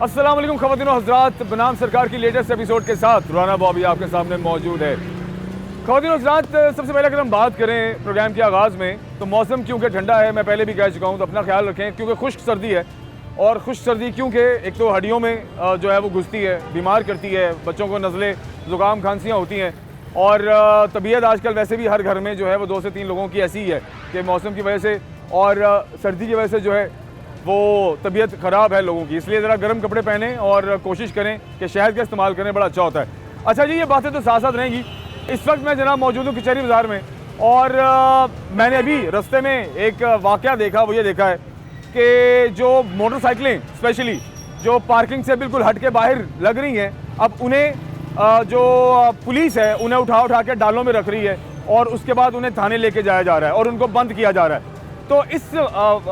अस्सलाम वालेकुम ख़वातीन और हज़रात, बनाम सरकार की लेटेस्ट एपिसोड के साथ राना बॉबी आपके सामने मौजूद है। ख़वातीन और हज़रात, सबसे पहले अगर हम बात करें प्रोग्राम के आगाज़ में, तो मौसम क्योंकि ठंडा है, मैं पहले भी कह चुका हूँ, तो अपना ख्याल रखें क्योंकि खुश्क सर्दी है। और खुश्क सर्दी क्योंकि एक तो हड्डियों में जो है वो घुसती है, बीमार करती है, बच्चों को नज़ले ज़ुकाम खांसियाँ होती हैं। और तबीयत आजकल वैसे भी हर घर में जो है वो 2 से 3 लोगों की ऐसी ही है कि मौसम की वजह से और सर्दी की वजह से जो है वो तबीयत ख़राब है लोगों की। इसलिए ज़रा गर्म कपड़े पहने और कोशिश करें कि शहद का इस्तेमाल करें, बड़ा अच्छा होता है। अच्छा जी, ये बातें तो साथ साथ रहेंगी। इस वक्त मैं जनाब मौजूद हूँ कचहरी बाज़ार में और मैंने अभी रास्ते में एक वाक़या देखा। वो ये देखा है कि जो मोटरसाइकिलें स्पेशली जो पार्किंग से बिल्कुल हट के बाहर लग रही हैं, अब उन्हें जो पुलिस है उन्हें उठा के डालों में रख रही है और उसके बाद उन्हें थाने लेके जाया जा रहा है और उनको बंद किया जा रहा है। तो इस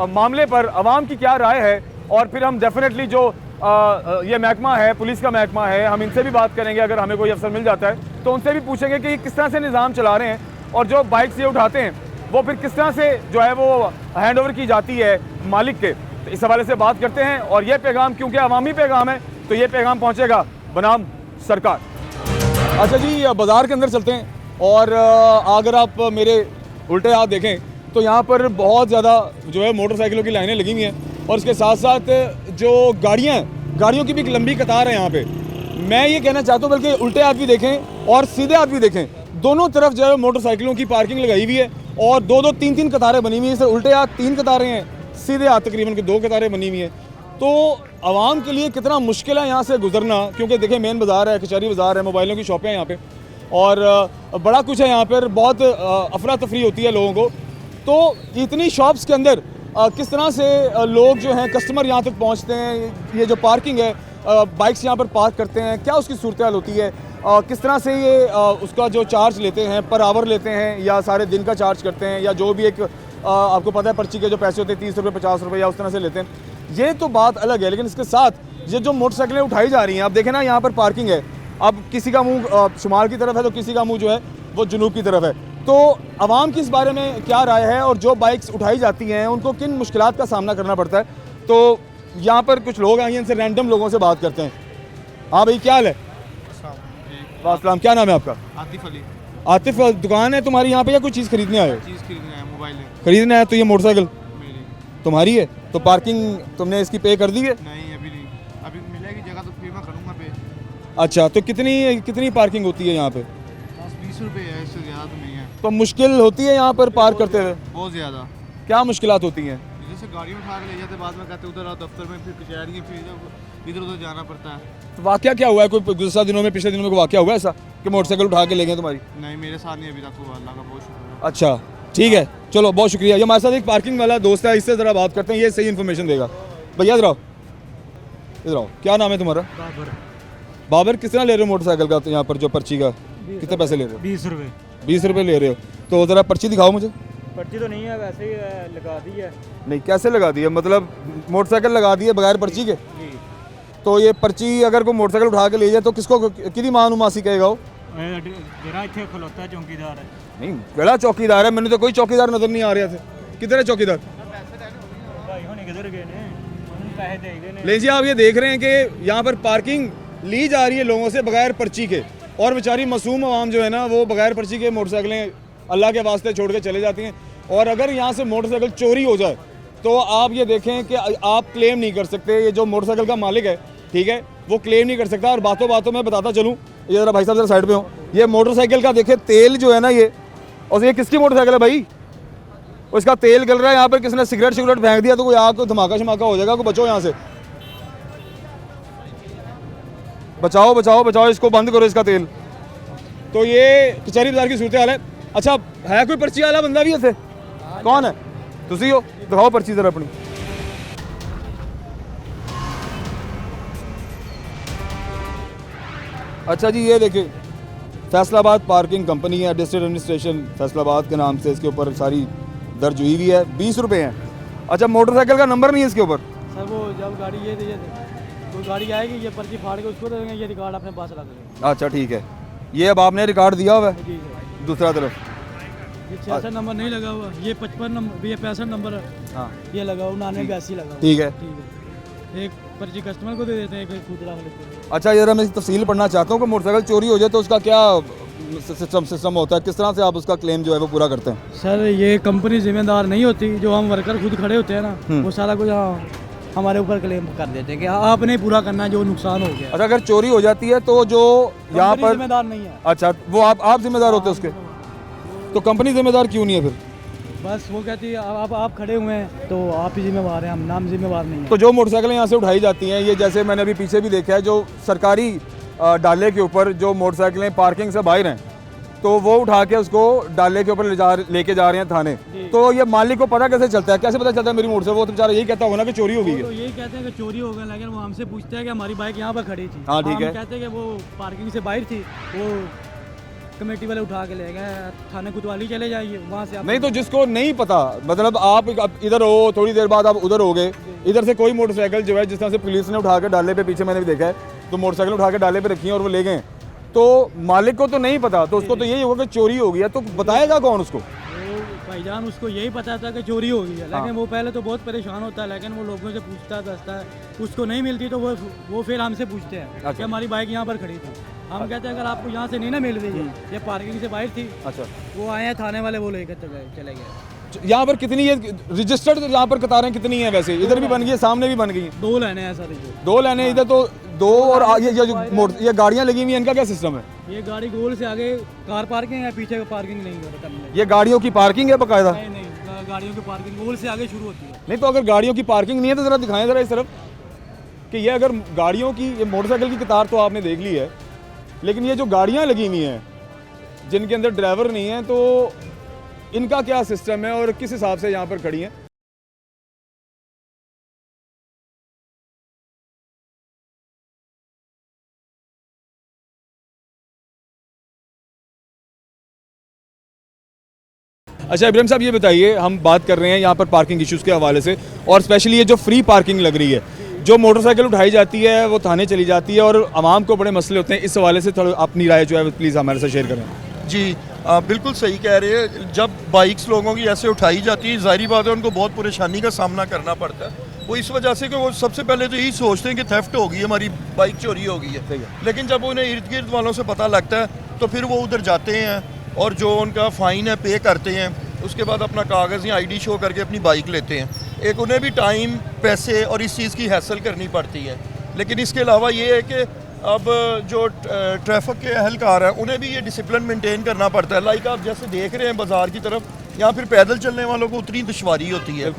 मामले पर आवाम की क्या राय है, और फिर हम डेफिनेटली जो ये महकमा है, पुलिस का महकमा है, हम इनसे भी बात करेंगे। अगर हमें कोई अफसर मिल जाता है तो उनसे भी पूछेंगे कि किस तरह से निज़ाम चला रहे हैं और जो बाइक से उठाते हैं वो फिर किस तरह से जो है वो हैंड ओवर की जाती है मालिक के। तो इस हवाले से बात करते हैं। और ये पैगाम क्योंकि अवामी पैगाम है तो ये पैगाम पहुँचेगा बनाम सरकार। अच्छा जी, बाज़ार के अंदर चलते हैं और अगर आप मेरे उल्टे हाथ देखें तो यहाँ पर बहुत ज़्यादा जो है मोटरसाइकिलों की लाइनें लगी हुई हैं और इसके साथ साथ जो गाड़ियों की भी एक लंबी कतार है यहाँ पे। मैं ये कहना चाहता हूँ बल्कि उल्टे हाथ भी देखें और सीधे हाथ भी देखें, दोनों तरफ जो है मोटरसाइकिलों की पार्किंग लगाई हुई है और 2-2, 3-3 कतारें बनी हुई हैं। सर उल्टे हाथ 3 कतारें हैं, सीधे हाथ तकरीबन 2 कतारें बनी हुई हैं। तो आवाम के लिए कितना मुश्किल है यहाँ से गुजरना, क्योंकि देखिए मेन बाज़ार है, कचहरी बाज़ार है, मोबाइलों की शॉपें हैं यहाँ पे और बड़ा कुछ है यहाँ पर, बहुत अफरा तफरी होती है लोगों को। तो इतनी शॉप्स के अंदर किस तरह से लोग जो हैं कस्टमर यहाँ तक पहुँचते हैं, ये जो पार्किंग है बाइक्स यहाँ पर पार्क करते हैं, क्या उसकी सूरत हाल होती है, किस तरह से ये उसका जो चार्ज लेते हैं, पर आवर लेते हैं या सारे दिन का चार्ज करते हैं, या जो भी एक आपको पता है पर्ची के जो पैसे होते हैं 30 रुपये 50 रुपये या उस तरह से लेते हैं। ये तो बात अलग है, लेकिन इसके साथ ये जो मोटरसाइकिलें उठाई जा रही हैं, आप देखें ना यहाँ पर पार्किंग है, अब किसी का मुँह शुमाल की तरफ है तो किसी का मुँह जो है वो जनूब की तरफ है। तो आवाम की इस बारे में क्या राय है और जो बाइक्स उठाई जाती हैं उनको किन मुश्किलात का सामना करना पड़ता है। तो यहाँ पर कुछ लोग आए हैं, इनसे रैंडम लोगों से बात करते हैं। हाँ भाई, क्या हाल है? अस्सलाम, क्या नाम है आपका? आतिफ अली। आतिफ, दुकान है तुम्हारी यहाँ पे या कोई चीज़ खरीदने आए हो? चीज़ खरीदना है, मोबाइल है खरीदना है। तो ये मोटरसाइकिल मेरी तुम्हारी है, तो पार्किंग तुमने इसकी पे कर दी है? नहीं, अभी नहीं, अभी मिलेगी जगह तो फिर मैं करूँगा पे। अच्छा, तो कितनी पार्किंग होती है यहाँ पे? 20 रुपये है, इससे ज़्यादा तो नहीं है। तो मुश्किल होती है यहाँ पर पार्क करते हुए? बहुत ज़्यादा। क्या मुश्किलात होती हैं? जैसे गाड़ी में उठा के ले जाते, बाद में कहते उधर आओ दफ्तर में, फिर कचहरी, फिर इधर उधर जाना पड़ता है। तो वाकया क्या हुआ है? कोई गुज़श्ता दिनों में, पिछले दिनों में कोई वाकया हुआ है ऐसा कि मोटरसाइकिल उठा के ले गए तुम्हारी? नहीं, मेरे साथ नहीं अभी तक हुआ, अल्लाह का बहुत शुक्र है। अच्छा ठीक है, चलो बहुत शुक्रिया। ये हमारे साथ एक पार्किंग वाला दोस्त है, इससे ज़रा बात करते हैं, ये सही इन्फॉर्मेशन देगा। भैया इधर आओ, इधर आओ। क्या नाम है तुम्हारा? बाबर। बाबर, किस तरह ले रहे हो मोटरसाइकिल का? तो यहाँ पर जो पर्ची का कितने पैसे ले रहे हो? 20 रुपये। 20 रुपये ले रहे हो, तो ज़रा पर्ची दिखाओ मुझे। पर्ची तो नहीं है, वैसे ही लगा दी है। नहीं, कैसे लगा दी है? मतलब मोटरसाइकिल लगा दी है बगैर पर्ची के? जी। तो ये पर्ची अगर कोई मोटरसाइकिल उठा के ले जाए तो किसको कितनी मासी कहेगा वो? जरा इतने खलोता है, चौकीदार है। नहीं, बड़ा चौकीदार है, मैंने तो कोई चौकीदार नज़र नहीं आ रहे थे। किधर है चौकीदार? किधर गए ने, पैसे दे देने। ले जी, आप ये देख रहे हैं कि यहाँ पर पार्किंग ली जा रही है लोगों से बगैर पर्ची के, और बेचारी मासूम आवाम जो है ना वो बगैर पर्ची के मोटरसाइकिलें अल्लाह के वास्ते छोड़ के चले जाती हैं। और अगर यहाँ से मोटरसाइकिल चोरी हो जाए तो आप ये देखें कि आप क्लेम नहीं कर सकते। ये जो मोटरसाइकिल का मालिक है, ठीक है, वो क्लेम नहीं कर सकता। और बातों बातों में बताता चलूँ, ये ज़रा भाई साहब ज़रा साइड पे हो, ये मोटरसाइकिल का देखे तेल जो है ना ये, और ये किसकी मोटरसाइकिल है भाई? उसका तेल गल रहा है। यहाँ पर किसी ने सिगरेट फेंक दिया तो कोई आग को धमाका शमाका हो जाएगा। को बचो यहाँ से, बचाओ बचाओ बचाओ, इसको बंद करो इसका तेल। तो ये कचहरी बाजार की सूरत हाल है। अच्छा, है कोई पर्ची वाला बंदा भी ऐसे? कौन है? तुसी हो? दिखाओ पर्ची जरा अपनी। अच्छा जी, ये देखिए फैसलाबाद पार्किंग कंपनी है, डिस्ट्रिक्ट एडमिनिस्ट्रेशन फैसलाबाद के नाम से इसके ऊपर सारी दर्ज हुई हुई है। 20 रुपये हैं। अच्छा, मोटरसाइकिल का नंबर नहीं है इसके ऊपर? सर वो जब गाड़ी ये कोई गाड़ी आएगी, ये पर्ची फाड़ के उसको दे देंगे, ये रिकॉर्ड अपने पास रख देंगे। अच्छा ठीक है, ये अब आपने रिकॉर्ड दिया हुआ है? जी सर। दूसरा तरफ ये 66 नंबर नहीं लगा हुआ, ये 55 नंबर, ये 65 नंबर है। हाँ ये लगा हुआ, 99 82 लगा हुआ। ठीक है। ठीक है। एक पर्ची कस्टमर को दे देते हैं, कोई खुद रख लेते हैं। अच्छा यार, मैं तफसील पढ़ना चाहता हूँ कि मोटरसाइकिल चोरी हो जाए तो उसका क्या सिस्टम होता है, किस तरह से आप उसका क्लेम जो है वो पूरा करते हैं? सर ये कंपनी जिम्मेदार नहीं होती, जो हम वर्कर खुद खड़े होते हैं ना, वो सारा कुछ हमारे ऊपर क्लेम कर देते हैं कि आपने पूरा करना है जो नुकसान हो गया। अच्छा, अगर चोरी हो जाती है तो जो यहाँ पर जिम्मेदार नहीं है। अच्छा, वो आप जिम्मेदार होते हैं उसके? तो कंपनी जिम्मेदार क्यों नहीं है फिर? बस वो कहती है आप खड़े हुए हैं तो आप ही जिम्मेवार हैं, हम नाम जिम्मेवार नहीं है। तो जो मोटरसाइकिलें यहाँ से उठाई जाती हैं, ये जैसे मैंने अभी पीछे भी देखा है, जो सरकारी डाले के ऊपर जो मोटरसाइकिलें पार्किंग से बाहर हैं, तो वो उठा के उसको डाले के ऊपर लेके जा रहे हैं थाने। तो ये मालिक को पता कैसे चलता है, कैसे पता चलता है मेरी मोटरसाइकिल? वो तो बेचारा यही कहता होगा ना कि चोरी हो गई तो है। यही कहते हैं कि चोरी हो गया, लेकिन वो हमसे पूछते हैं कि हमारी बाइक यहाँ पर खड़ी थी। हाँ, ठीक है। हम कहते हैं कि वो पार्किंग से बाहर थी, वो कमेटी वाले उठा के ले गए, थाने कोतवाली चले जाइए, वहाँ से आप नहीं तो जिसको नहीं पता, मतलब आप इधर हो, थोड़ी देर बाद आप उधर हो गए, इधर से कोई मोटरसाइकिल जो है जिस तरह से पुलिस ने उठा के डाले पे, पीछे मैंने भी देखा है, तो मोटरसाइकिल उठा के डाले पे रखी है और वो ले गए, तो मालिक को तो नहीं पता, तो उसको तो यही होगा कि चोरी हो गया, तो बताएगा कौन उसको? भाईजान उसको यही पता था कि चोरी हो गई है, लेकिन वो पहले तो बहुत परेशान होता है, लेकिन वो लोगों से पूछता दसता है, उसको नहीं मिलती तो वो फिर हमसे पूछते हैं कि हमारी बाइक यहाँ पर खड़ी थी। हम कहते हैं अगर आपको यहाँ से नहीं ना मिल रही है, ये पार्किंग से बाहर थी। अच्छा, वो आए हैं थाने वाले, वो लेकर चले गए। यहाँ पर कितनी है रजिस्टर्ड, यहाँ पर कतारें कितनी है वैसे? इधर भी बन गई है, सामने भी बन गई है। 2 लाइनें हैं सर, 2 लाइनें इधर, तो 2 और ये गाड़ियाँ लगी हुई हैं, इनका क्या सिस्टम है? ये गाड़ी गोल से आगे कार पार्किंग है, पीछे पार्किंग नहीं है। ये गाड़ियों की पार्किंग है बकायदा? नहीं, गाड़ियों की पार्किंग गोल से आगे शुरू होती है। नहीं तो अगर गाड़ियों की पार्किंग नहीं है तो जरा दिखाएं जरा इस तरफ कि ये अगर गाड़ियों की, ये मोटरसाइकिल की कतार तो आपने देख ली है, लेकिन ये जो गाड़ियां लगी हुई हैं जिनके अंदर ड्राइवर नहीं है, तो इनका क्या सिस्टम है और किस हिसाब से यहाँ पर खड़ी हैं? अच्छा इब्राहिम साहब, ये बताइए, हम बात कर रहे हैं यहाँ पर पार्किंग इश्यूज़ के हवाले से, और स्पेशली ये जो फ्री पार्किंग लग रही है, जो मोटरसाइकिल उठाई जाती है वो थाने चली जाती है और आवाम को बड़े मसले होते हैं, इस हवाले से थोड़ा अपनी राय जो है प्लीज़ हमारे साथ शेयर करें। जी बिल्कुल सही कह रहे हैं। जब बाइक्स लोगों की ऐसे उठाई जाती है, ज़ाहिर बात है उनको बहुत परेशानी का सामना करना पड़ता है। वो इस वजह से कि वो सबसे पहले तो यही सोचते हैं कि थेफ्ट हो गई है, हमारी बाइक चोरी हो गई है। लेकिन जब उन्हें इर्द गिर्द वालों से पता लगता है तो फिर वो उधर जाते हैं और जो उनका फ़ाइन है पे करते हैं, उसके बाद अपना कागज़ या ID शो करके अपनी बाइक लेते हैं। एक उन्हें भी टाइम, पैसे और इस चीज़ की हैसल करनी पड़ती है। लेकिन इसके अलावा ये है कि अब जो ट्रैफिक के अहलकार हैं उन्हें भी ये डिसिप्लिन मेंटेन करना पड़ता है। लाइक आप जैसे देख रहे हैं बाज़ार की तरफ, यहाँ फिर पैदल चलने वालों को उतनी दुश्वारी होती है,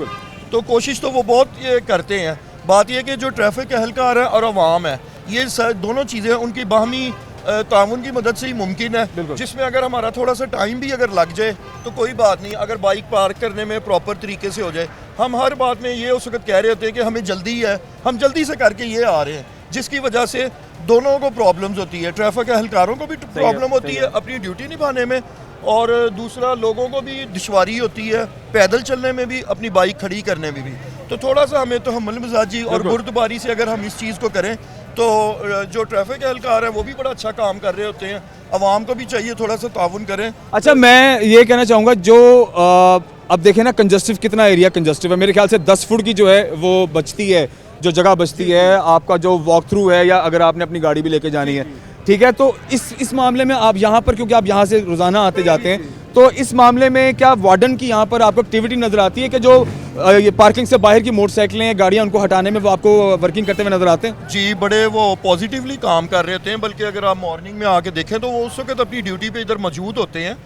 तो कोशिश तो वो बहुत ये करते हैं। बात यह कि जो ट्रैफिक के अहलकार है और अवाम है, ये दोनों चीज़ें उनकी बाहमी ताउन की मदद से ही मुमकिन है, जिसमें अगर हमारा थोड़ा सा टाइम भी अगर लग जाए तो कोई बात नहीं, अगर बाइक पार्क करने में प्रॉपर तरीके से हो जाए। हम हर बात में ये उस वक्त कह रहे होते हैं कि हमें जल्दी है, हम जल्दी से करके ये आ रहे हैं, जिसकी वजह से दोनों को प्रॉब्लम्स होती है। ट्रैफिक अहलकारों को भी प्रॉब्लम होती है अपनी ड्यूटी निभाने में, और दूसरा लोगों को भी दुश्वारी होती है पैदल चलने में भी, अपनी बाइक खड़ी करने में भी। तो थोड़ा सा हमें तो हमल मिजाजी और बुर्दबारी से अगर हम इस चीज़ को करें तो जो ट्रैफिक अहलकार है वो भी बड़ा अच्छा काम कर रहे होते हैं। आवाम को भी चाहिए थोड़ा सा ताउन करें। अच्छा, मैं ये कहना चाहूँगा, जो अब देखें ना कंजस्टिव, कितना एरिया कंजस्टिव है, मेरे ख्याल से 10 फुट की जो है वो बचती है, जो जगह बचती है आपका जो वॉक थ्रू है, या अगर आपने अपनी गाड़ी भी लेके जानी है, ठीक है। तो इस मामले में आप यहाँ पर, क्योंकि आप यहाँ से रोज़ाना आते जाते हैं, तो इस मामले में क्या वार्डन की यहाँ पर आपको एक्टिविटी नज़र आती है कि जो ये पार्किंग से बाहर की मोटरसाइकिलें, गाड़ियाँ, उनको हटाने में वो आपको वर्किंग करते हुए नज़र आते हैं? जी, बड़े वो पॉजिटिवली काम कर रहे होते हैं। बल्कि अगर आप मॉर्निंग में आके देखें तो वो उस वक्त अपनी ड्यूटी पे इधर मौजूद होते हैं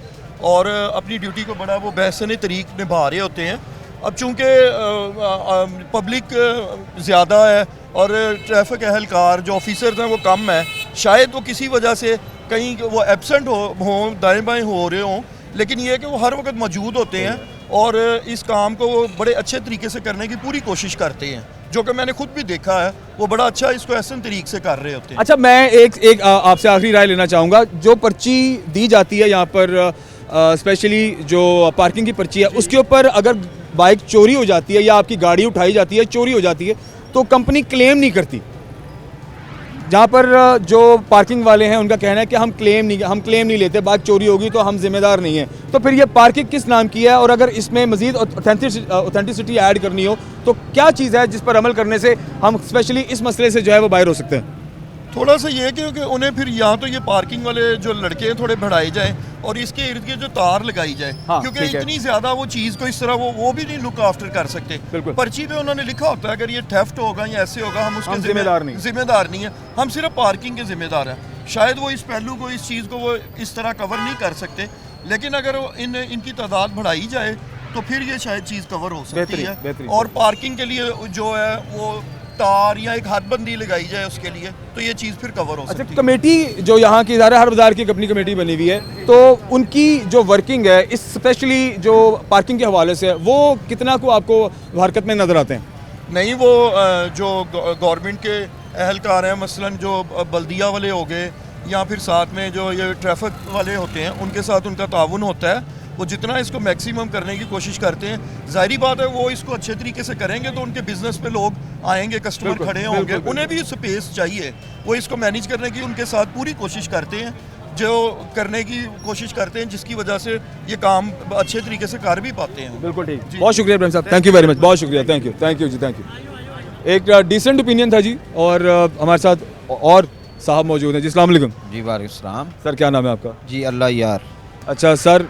और अपनी ड्यूटी को बड़ा वो बेहतरीन तरीक़ निभा रहे होते हैं। अब चूँकि पब्लिक ज़्यादा है और ट्रैफिक अहलकार जो ऑफिसर्स हैं वो कम है, शायद वो किसी वजह से कहीं वो एब्सेंट हों, दाएँ बाएँ हो रहे हों, लेकिन ये है कि वो हर वक्त मौजूद होते हैं और इस काम को वो बड़े अच्छे तरीके से करने की पूरी कोशिश करते हैं, जो कि मैंने खुद भी देखा है। वो बड़ा अच्छा इसको ऐसे तरीके से कर रहे होते हैं। अच्छा, मैं एक आपसे आखिरी राय लेना चाहूँगा। जो पर्ची दी जाती है यहाँ पर, स्पेशली जो पार्किंग की पर्ची है, उसके ऊपर अगर बाइक चोरी हो जाती है या आपकी गाड़ी उठाई जाती है, चोरी हो जाती है, तो कंपनी क्लेम नहीं करती। जहाँ पर जो पार्किंग वाले हैं उनका कहना है कि हम क्लेम नहीं लेते, बाइक चोरी होगी तो हम जिम्मेदार नहीं हैं। तो फिर ये पार्किंग किस नाम की है, और अगर इसमें मजीद ऑथेंटिसिटी ऐड करनी हो तो क्या चीज़ है जिस पर अमल करने से हम स्पेशली इस मसले से जो है वो बाहर हो सकते हैं? थोड़ा सा ये कि उन्हें फिर या तो ये पार्किंग वाले जो लड़के हैं थोड़े बढ़ाए जाए और इसके इर्द गिर्द जो तार लगाई जाए, हाँ, क्योंकि ठीक है। इतनी ज्यादा वो चीज़ को इस तरह वो भी नहीं लुक आफ्टर कर सकते। बिल्कुल। पर्ची पे उन्होंने लिखा होता है अगर ये थेफ्ट होगा या ऐसे होगा हम उसके हम जिम्मेदार नहीं है, हम सिर्फ पार्किंग के जिम्मेदार हैं। शायद वो इस पहलू को, इस चीज़ को वो इस तरह कवर नहीं कर सकते, लेकिन अगर इनकी तादाद बढ़ाई जाए तो फिर ये शायद चीज़ कवर हो सकती है। और पार्किंग के लिए जो है वो तार या एक हदबंदी लगाई जाए उसके लिए, तो ये चीज़ फिर कवर हो सकती है। कमेटी जो यहाँ की इदारा हर बाजार की अपनी कमेटी बनी हुई है, तो उनकी जो वर्किंग है इस स्पेशली जो पार्किंग के हवाले से है वो कितना को आपको हरकत में नजर आते हैं? नहीं, वो जो गवर्नमेंट के अहलकार हैं, मसलन जो बल्दिया वाले हो गए या फिर साथ में जो ये ट्रैफिक वाले होते हैं, उनके साथ उनका ताउन होता है। वो जितना इसको मैक्सिमम करने की कोशिश करते हैं, जाहिर बात है वो इसको अच्छे तरीके से करेंगे तो उनके बिजनेस पे लोग आएंगे, कस्टमर खड़े होंगे, उन्हें भी स्पेस चाहिए। वो इसको मैनेज करने की उनके साथ पूरी कोशिश करते हैं, जो करने की कोशिश करते हैं, जिसकी वजह से ये काम अच्छे तरीके से कर भी पाते हैं। बिल्कुल ठीक, बहुत शुक्रिया इब्राहिम साहब, थैंक यू वेरी मच, बहुत शुक्रिया, थैंक यू जी, थैंक यू। एक डिसेंट ओपिनियन था जी, और हमारे साथ और साहब मौजूद हैं जी। अस्सलाम वालेकुम जी। वालेकुम सर, क्या नाम है आपका? जी। अल्लाह यार। अच्छा सर,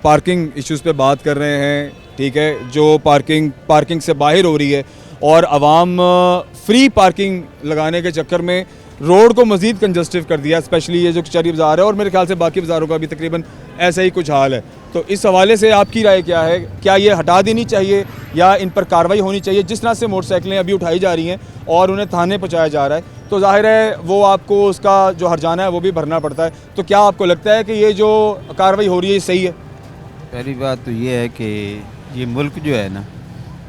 पार्किंग इश्यूज़ पे बात कर रहे हैं, ठीक है, जो पार्किंग से बाहर हो रही है और आवाम फ्री पार्किंग लगाने के चक्कर में रोड को मज़ीद कंजस्टिव कर दिया, स्पेशली ये जो कचहरी बाज़ार है और मेरे ख्याल से बाकी बाज़ारों का भी तकरीबन ऐसा ही कुछ हाल है। तो इस हवाले से आपकी राय क्या है? क्या ये हटा देनी चाहिए या इन पर कार्रवाई होनी चाहिए? जिस तरह से मोटरसाइकिलें अभी उठाई जा रही हैं और उन्हें थाने पहुँचाया जा रहा है, तो जाहिर है वो आपको उसका जो हर्जाना है वो भी भरना पड़ता है। तो क्या आपको लगता है कि ये जो कार्रवाई हो रही है ये सही है? पहली बात तो ये है कि ये मुल्क जो है ना,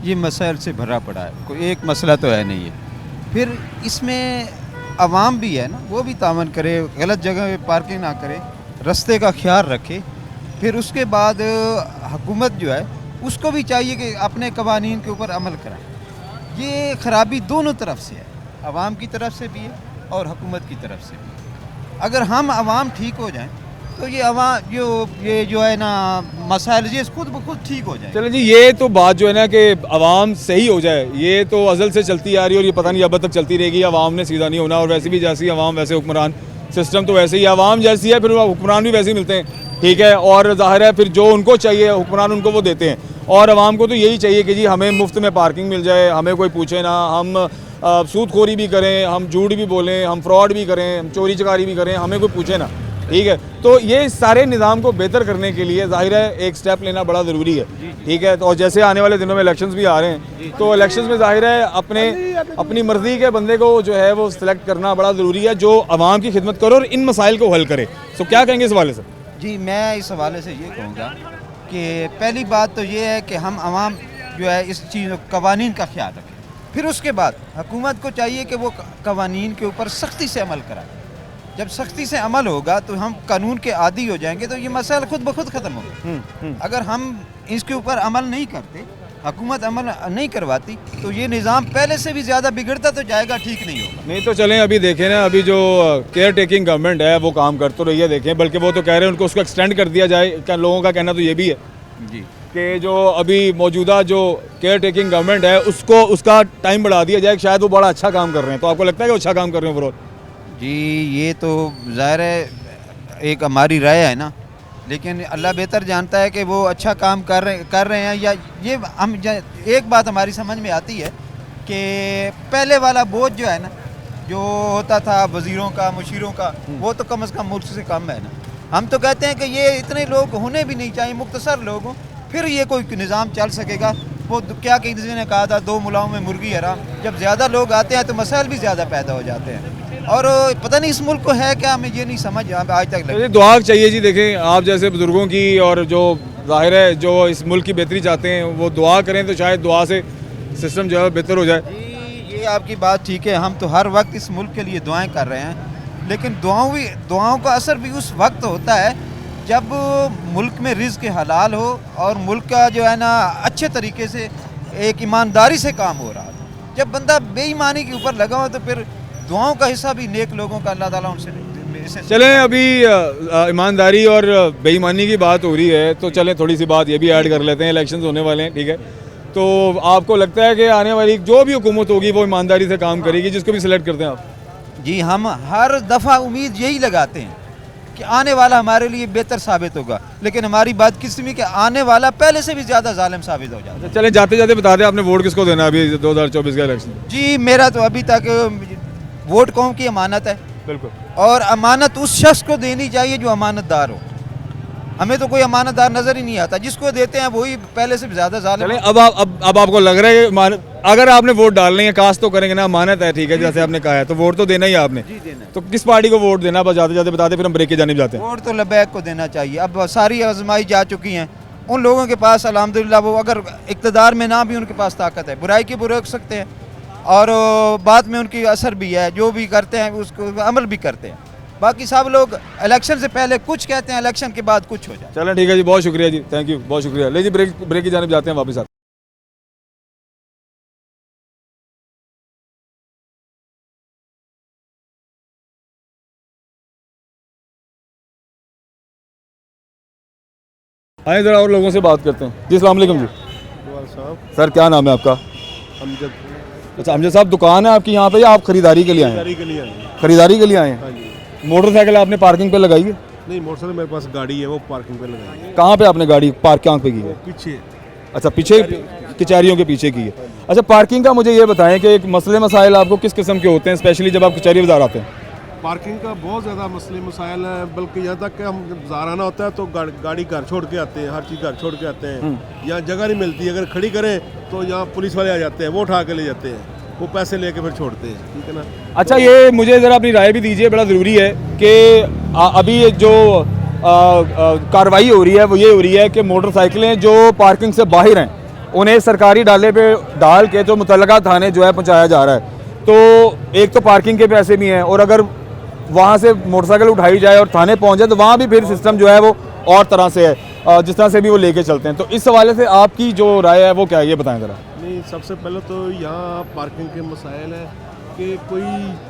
ये मसाइल से भरा पड़ा है, कोई एक मसला तो है नहीं है। फिर इसमें आवाम भी है ना, वो भी तामन करे, गलत जगह पे पार्किंग ना करे, रास्ते का ख्याल रखे। फिर उसके बाद हुकूमत जो है उसको भी चाहिए कि अपने कवानीन के ऊपर अमल कराए। ये ख़राबी दोनों तरफ से है, आवाम की तरफ से भी है और हुकूमत की तरफ से भी। अगर हम आवाम ठीक हो जाएं तो ये जो है ना मसाइल ये खुद ब खुद ठीक हो जाए। चलो जी, ये तो बात जो है ना कि आवाम सही हो जाए, ये तो अज़ल से चलती आ रही है और ये पता नहीं अब तक चलती रहेगी। आवाम ने सीधा नहीं होना, और वैसे भी जैसी आवाम वैसे हुक्मरान, सिस्टम तो वैसे ही, आवाम जैसी है फिर हुक्मरान भी वैसे ही मिलते हैं, ठीक है। और ज़ाहिर है फिर जो उनको चाहिए हुक्मरान उनको वो देते हैं, और आवाम को तो यही चाहिए कि जी हमें मुफ्त में पार्किंग मिल जाए, हमें कोई पूछे ना, हम सूदखोरी भी करें, हम झूठ भी बोलें, हम फ्रॉड भी करें, हम चोरी चकारी भी करें, हमें कोई पूछे ना, ठीक है। तो ये सारे निज़ाम को बेहतर करने के लिए ज़ाहिर है एक स्टेप लेना बड़ा ज़रूरी है, ठीक है। तो और जैसे आने वाले दिनों में इलेक्शंस भी आ रहे हैं, तो इलेक्शंस में ज़ाहिर है अपनी मर्ज़ी के बंदे को जो है वो सिलेक्ट करना बड़ा ज़रूरी है, जो आवाम की खिदमत करे और इन मसाइल को हल करे। तो क्या कहेंगे इस हवाले से? जी, मैं इस हवाले से ये कहूँगा कि पहली बात तो ये है कि हम आवाम जो है इस चीज़ कवानीन का ख्याल रखें। फिर उसके बाद हुकूमत को चाहिए कि वो कवानीन के ऊपर सख्ती से अमल कराए। जब सख्ती से अमल होगा तो हम कानून के आदी हो जाएंगे, तो ये मसाइल खुद ब खुद ख़त्म होगा। अगर हम इसके ऊपर अमल नहीं करते, हुकूमत अमल नहीं करवाती, तो ये निज़ाम पहले से भी ज़्यादा बिगड़ता तो जाएगा, ठीक नहीं होगा। नहीं तो चलें, अभी देखें ना, अभी जो केयर टेकिंग गवर्नमेंट है वो काम कर तो रही है, देखें, बल्कि वो तो कह रहे हैं उनको उसको एक्सटेंड कर दिया जाए। लोगों का कहना तो ये भी है जी कि जो अभी मौजूदा जो केयर टेकिंग गवर्नमेंट है उसका टाइम बढ़ा दिया जाए, शायद वो बड़ा अच्छा काम कर रहे हैं। तो आपको लगता है कि वो अच्छा काम कर रहे हैं ओवरऑल? जी, ये तो ज़ाहिर है एक हमारी राय है ना, लेकिन अल्लाह बेहतर जानता है कि वो अच्छा काम कर रहे हैं या ये हम एक बात हमारी समझ में आती है कि पहले वाला बोझ जो है ना, जो होता था वज़ीरों का, मुशीरों का, वो तो कम से कम मुल्क से कम है ना। हम तो कहते हैं कि ये इतने लोग होने भी नहीं चाहिए, मुख्तसर लोग हों, फिर ये कोई निज़ाम चल सकेगा। वो क्या किसी ने कहा था, 2 मुलाओं में मुर्गी हराम। जब ज़्यादा लोग आते हैं तो मसाइल भी ज़्यादा पैदा हो जाते हैं, और पता नहीं इस मुल्क को है क्या, हमें ये नहीं समझ आज तक लगे। दुआ चाहिए जी, देखें आप जैसे बुजुर्गों की, और जो जाहिर है जो इस मुल्क की बेहतरी चाहते हैं वो दुआ करें, तो शायद दुआ से सिस्टम जो है बेहतर हो जाए। जी, ये आपकी बात ठीक है, हम तो हर वक्त इस मुल्क के लिए दुआएं कर रहे हैं, लेकिन दुआओं का असर भी उस वक्त होता है जब मुल्क में रिज़्क़ हलाल हो और मुल्क का जो है ना अच्छे तरीके से एक ईमानदारी से काम हो रहा है। जब बंदा बेईमानी के ऊपर लगा हो तो फिर दुआओं का हिस्सा भी नेक लोगों का अल्लाह ताला उनसे इसे चलें, अभी ईमानदारी और बेईमानी की बात हो रही है, तो चलें थोड़ी सी बात ये भी ऐड कर लेते हैं। इलेक्शंस होने वाले हैं, ठीक है, तो आपको लगता है कि आने वाली जो भी हुकूमत होगी वो ईमानदारी से काम करेगी, जिसको भी सिलेक्ट करते हैं आप? जी, हम हर दफ़ा उम्मीद यही लगाते हैं कि आने वाला हमारे लिए बेहतर साबित होगा, लेकिन हमारी बात किस्म कि आने वाला पहले से भी ज़्यादा जालिम साबित हो जाता है। चलें, जाते जाते बता दें आपने वोट किसको देना है अभी 2024 का इलेक्शन? जी, मेरा तो अभी तक वोट कौम की अमानत है, बिल्कुल, और अमानत उस शख्स को देनी चाहिए जो अमानतदार हो। हमें तो कोई अमानतदार नज़र ही नहीं आता, जिसको देते हैं वही पहले से भी ज़्यादा जालिम चलें, है। अब आपको लग रहा है कि अगर आपने वोट डालने है, कास्ट तो करेंगे ना, अमानत है, ठीक है, जैसे आपने कहा है, तो वोट तो देना ही है आपने। जी, देना है। तो किस पार्टी को वोट देना, बस जाते जाते बता दें, फिर हम ब्रेक की जानिब जाते हैं। वोट तो लबैक को देना चाहिए। अब सारी आजमाई जा चुकी हैं, उन लोगों के पास अल्हम्दुलिल्लाह वो अगर इक़्तिदार में ना भी उनके पास ताकत है, बुराई की बुरे रोक सकते हैं, और बाद में उनकी असर भी है, जो भी करते हैं उसको अमल भी करते हैं। बाकी सब लोग इलेक्शन से पहले कुछ कहते हैं, इलेक्शन के बाद कुछ हो जाए। चलें, ठीक है जी, बहुत शुक्रिया जी, थैंक यू, बहुत शुक्रिया। ले जी, ब्रेक की जानिब जाते हैं वापस। आए ज़रा और लोगों से बात करते हैं। जी, अस्सलाम वालेकुम जी। सर, क्या नाम है आपका? अमजद। अच्छा, अमजद साहब, दुकान है आपकी यहाँ पे या आप खरीदारी के लिए आए हैं? खरीदारी के लिए आए। खरीदारी के लिए आए हैं। हाँ जी। मोटरसाइकिल आपने पार्किंग पे लगाई है? नहीं, मोटरसाइकिल मेरे पास गाड़ी है, वो पार्किंग पे लगाई है। कहाँ पे आपने गाड़ी पार्क कहाँ पे की है? पीछे। अच्छा, पीछे कचहरियों के पीछे की है। अच्छा, पार्किंग का मुझे ये बताएं कि एक मसले मसाइल आपको किस किस्म के होते हैं, स्पेशली जब आप कचहरी बाजार आते हैं? पार्किंग का बहुत ज़्यादा मसले मसाइल हैं, बल्कि यहाँ तक कि हम जब बाजार आना होता है तो गाड़ी घर छोड़ के आते हैं, हर चीज़ घर छोड़ के आते हैं। यहाँ जगह नहीं मिलती, अगर खड़ी करें तो यहाँ पुलिस वाले आ जाते हैं, वो उठा के ले जाते हैं, वो पैसे लेके फिर छोड़ते हैं, ठीक है ना। अच्छा, ये मुझे ज़रा अपनी राय भी दीजिए, बड़ा ज़रूरी है कि अभी ये जो कार्रवाई हो रही है वो ये हो रही है कि मोटरसाइकिलें जो पार्किंग से बाहर हैं उन्हें सरकारी डाले पे डाल के जो मुतल्लका थाने जो है पहुँचाया जा रहा है। तो एक तो पार्किंग के पैसे भी हैं, और अगर वहाँ से मोटरसाइकिल उठाई जाए और थाने पहुँच जाए तो वहाँ भी फिर सिस्टम जो है वो और तरह से है, जिस तरह से भी वो लेके चलते हैं। तो इस हवाले से आपकी जो राय है वो क्या है, ये बताएं ज़रा। नहीं, सबसे पहले तो यहाँ पार्किंग के मसाइल हैं कि कोई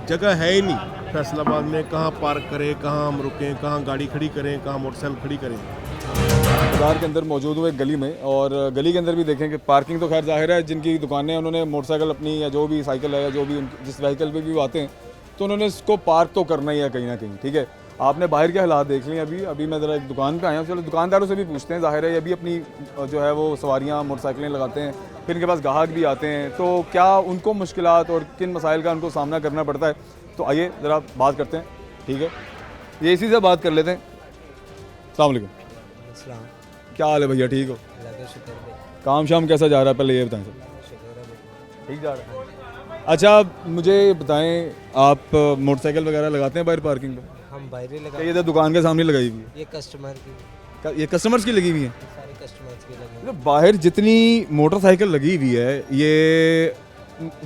जगह है ही नहीं फैसलाबाद में, कहाँ पार्क करें, कहाँ हम रुकें, कहाँ गाड़ी खड़ी करें, कहाँ मोटरसाइकिल खड़ी करें। बाजार के अंदर मौजूद हुए गली में, और गली के अंदर भी देखें कि पार्किंग तो खैर जाहिर है, जिनकी दुकानें उन्होंने मोटरसाइकिल अपनी या जो भी साइकिल है या जो भी जिस व्हीकल पे भी आते हैं तो उन्होंने इसको पार्क तो करना ही है कहीं ना कहीं, ठीक है। आपने बाहर के हालात देख लिए। अभी मैं ज़रा एक दुकान पे आया हूँ, चलो दुकानदारों से भी पूछते हैं, जाहिर है ये भी अपनी जो है वो सवारियाँ मोटरसाइकिलें लगाते हैं, फिर इनके पास ग्राहक भी आते हैं, तो क्या उनको मुश्किलात और किन मसाइल का उनको सामना करना पड़ता है, तो आइए ज़रा बात करते हैं, ठीक है। ये इसी से बात कर लेते हैं। अस्सलाम वालेकुम। क्या हाल है भैया, ठीक हो? काम शाम कैसा जा रहा है, पहले ये बताएं सर। ठीक जा रहा है। अच्छा, मुझे बताएं, आप मोटरसाइकिल वगैरह लगाते हैं बाहर पार्किंग पे? हम बाहर ही क्या लगा, ये तो दुकान के सामने लगाई हुई है? ये कस्टमर की, ये कस्टमर्स की लगी हुई है? सारे कस्टमर्स की लगी। मतलब बाहर जितनी मोटरसाइकिल लगी हुई है, ये